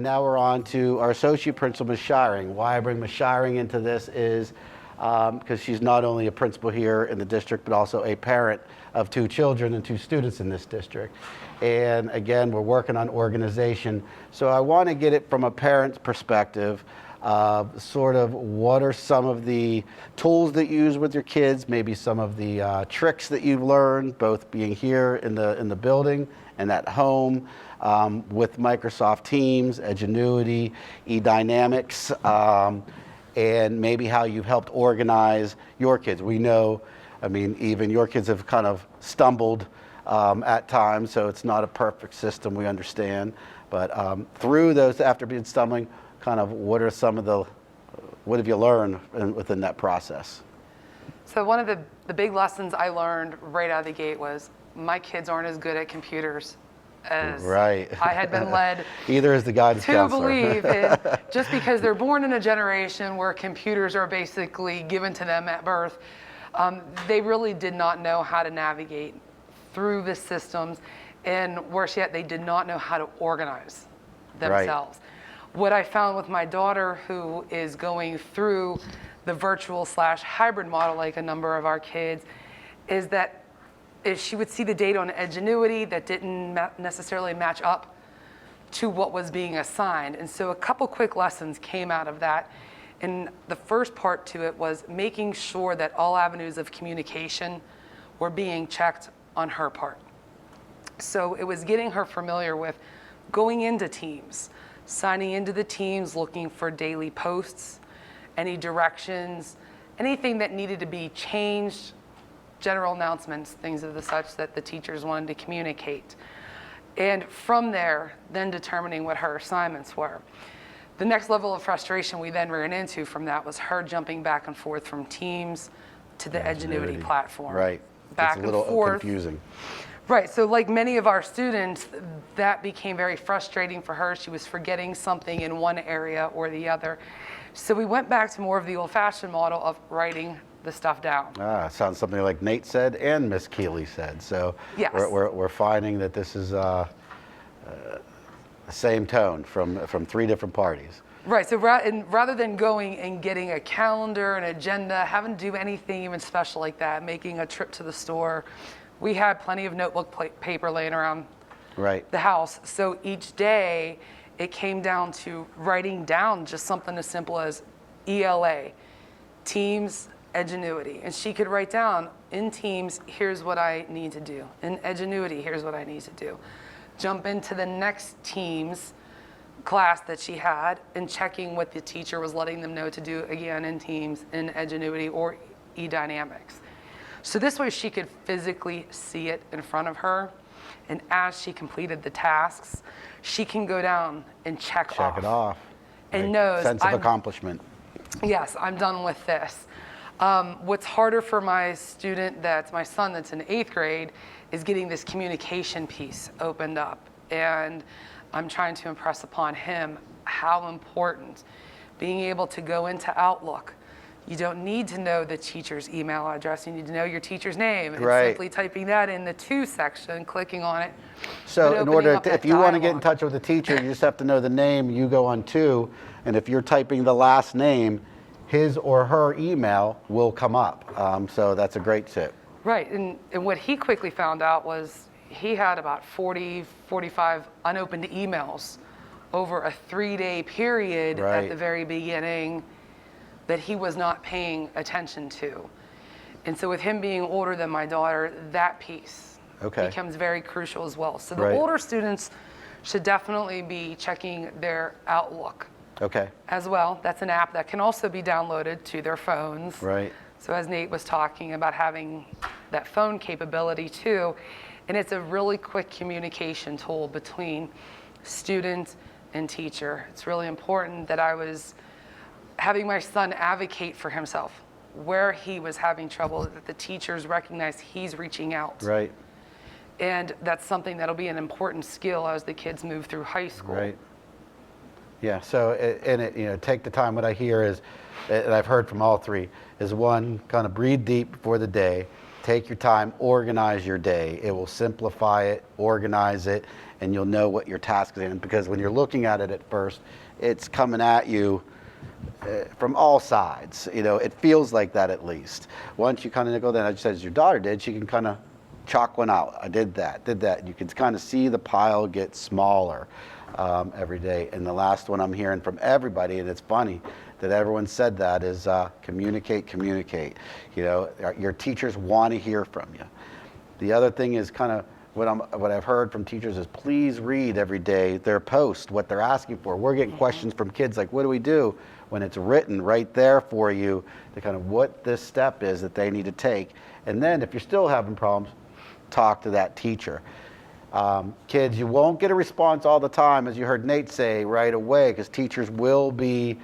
now we're on to our associate principal, Ms. Shiring. Why I bring Ms. Shiring into this is because she's not only a principal here in the district, but also a parent of 2 children and 2 students in this district. And again, we're working on organization. So I want to get it from a parent's perspective. Sort of what are some of the tools that you use with your kids, maybe some of the tricks that you've learned, both being here in the building and at home, with Microsoft Teams, Edgenuity, eDynamics, and maybe how you've helped organize your kids. We know, I mean, even your kids have kind of stumbled at times, so it's not a perfect system, we understand. But through those, after being stumbling, kind of what are some of what have you learned within that process? So one of the big lessons I learned right out of the gate was my kids aren't as good at computers as right. I had been led either as the guidance to counselor. believe in, just because they're born in a generation where computers are basically given to them at birth. They really did not know how to navigate through the systems, and worse yet, they did not know how to organize themselves. Right. What I found with my daughter, who is going through the virtual/hybrid model like a number of our kids, is that if she would see the data on Edgenuity that didn't necessarily match up to what was being assigned. And so a couple quick lessons came out of that. And the first part to it was making sure that all avenues of communication were being checked on her part. So it was getting her familiar with going into Teams, signing into the Teams, looking for daily posts, any directions, anything that needed to be changed, general announcements, things of the such that the teachers wanted to communicate. And from there, then determining what her assignments were. The next level of frustration we then ran into from that was her jumping back and forth from Teams to the Edgenuity platform. Right. Back it's a little and forth. Confusing. Right, so like many of our students, that became very frustrating for her. She was forgetting something in one area or the other. So we went back to more of the old-fashioned model of writing the stuff down. Sounds something like Nate said and Miss Keeley said. So yes. we're finding that this is the same tone from 3 different parties. Right, so rather than going and getting a calendar, an agenda, having to do anything even special like that, making a trip to the store, we had plenty of notebook paper laying around the house. So each day it came down to writing down just something as simple as ELA, Teams, Edgenuity. And she could write down in Teams, here's what I need to do. In Edgenuity, here's what I need to do. Jump into the next Teams class that she had and checking what the teacher was letting them know to do again in Teams, in Edgenuity, or eDynamics. So this way she could physically see it in front of her, and as she completed the tasks, she can go down and check it off. And knows sense of accomplishment. Yes, I'm done with this. What's harder for my student, that's my son that's in 8th grade, is getting this communication piece opened up. And I'm trying to impress upon him how important being able to go into Outlook. You don't need to know the teacher's email address. You need to know your teacher's name. And simply typing that in the To section, clicking on it. So in order to, if you want to get in touch with the teacher, you just have to know the name. You go on To, and if you're typing the last name, his or her email will come up. So that's a great tip. Right, and what he quickly found out was he had about 40, 45 unopened emails over a 3-day period at the very beginning that he was not paying attention to. And so with him being older than my daughter, that piece becomes very crucial as well. So the older students should definitely be checking their Outlook as well. That's an app that can also be downloaded to their phones. Right. So as Nate was talking about having that phone capability too, and it's a really quick communication tool between student and teacher. It's really important that I was having my son advocate for himself where he was having trouble, that the teachers recognize he's reaching out. Right. And that's something that'll be an important skill as the kids move through high school. Right. Yeah, so take the time. What I hear is, and I've heard from all 3, is 1, kind of breathe deep before the day, take your time, organize your day. It will simplify it, organize it, and you'll know what your task is in. Because when you're looking at it at first, it's coming at you from all sides. You know, it feels like that at least. Once you kind of go, then I just said, as your daughter did, she can kind of chalk one out. I did that. You can kind of see the pile get smaller every day. And the last one I'm hearing from everybody, and it's funny that everyone said that, is communicate. You know, your teachers want to hear from you. The other thing is kind of what I've heard from teachers is please read every day their post, what they're asking for. We're getting questions from kids like, what do we do? When it's written right there for you, to kind of what this step is that they need to take. And then if you're still having problems, talk to that teacher. Kids, you won't get a response all the time, as you heard Nate say, right away, because teachers will be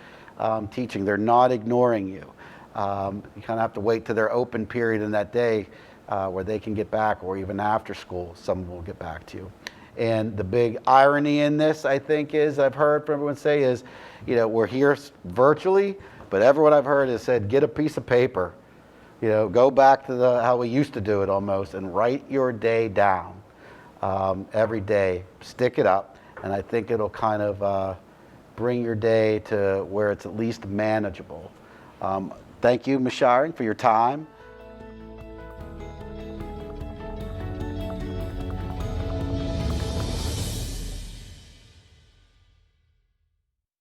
teaching. They're not ignoring you. You kind of have to wait to their open period in that day where they can get back, or even after school, some will get back to you. And the big irony in this, I think, is I've heard from everyone say is, you know, we're here virtually, but everyone I've heard has said, get a piece of paper, you know, go back to how we used to do it almost, and write your day down every day, stick it up, and I think it'll kind of bring your day to where it's at least manageable. Thank you, Ms. Shiring, for your time.